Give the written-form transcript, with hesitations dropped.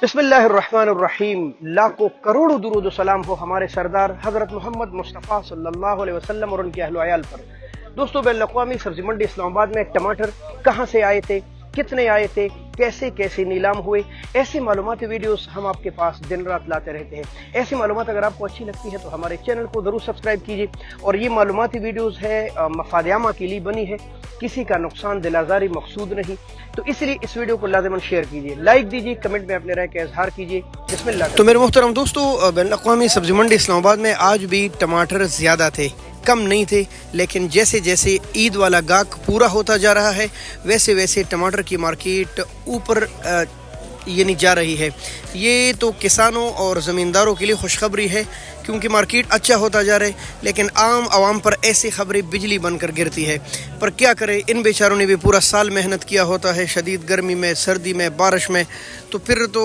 बिस्मिल्लाहिर्रहमानिर्रहीम। लाखों करोड़ों दुरूद सलाम हो हमारे सरदार हजरत मोहम्मद मुस्तफ़ा सल्लल्लाहु अलैहि वसल्लम और उनके अहल वयाल पर। दोस्तों, बैन अक़वामी सब्जी मंडी इस्लामाबाद में टमाटर कहाँ से आए थे, कितने आए थे, कैसे कैसे नीलाम हुए, ऐसी मालूमाती वीडियोस हम आपके पास दिन रात लाते रहते हैं। ऐसी मालूमात अगर आपको अच्छी लगती है तो हमारे चैनल को ज़रूर सब्सक्राइब कीजिए। और ये मालूमाती वीडियोस है मफाद आमा के लिए बनी है, किसी का नुकसान दिलाजारी मकसूद नहीं, तो इसलिए इस वीडियो को लाज़िमन शेयर कीजिए, लाइक दीजिए, कमेंट में अपने राय का इजहार कीजिए। बिस्मिल्लाह। तो मेरे मोहतरम दोस्तों, बैन अक़वामी सब्जी मंडी इस्लामाबाद में आज भी टमाटर ज़्यादा थे, कम नहीं थे। लेकिन जैसे जैसे ईद वाला गाहक पूरा होता जा रहा है वैसे वैसे टमाटर की मार्केट ऊपर यानी जा रही है। ये तो किसानों और ज़मींदारों के लिए खुशखबरी है क्योंकि मार्केट अच्छा होता जा रहा है, लेकिन आम आवाम पर ऐसी खबरें बिजली बनकर गिरती है। पर क्या करें, इन बेचारों ने भी पूरा साल मेहनत किया होता है, शदीद गर्मी में, सर्दी में, बारिश में, तो फिर तो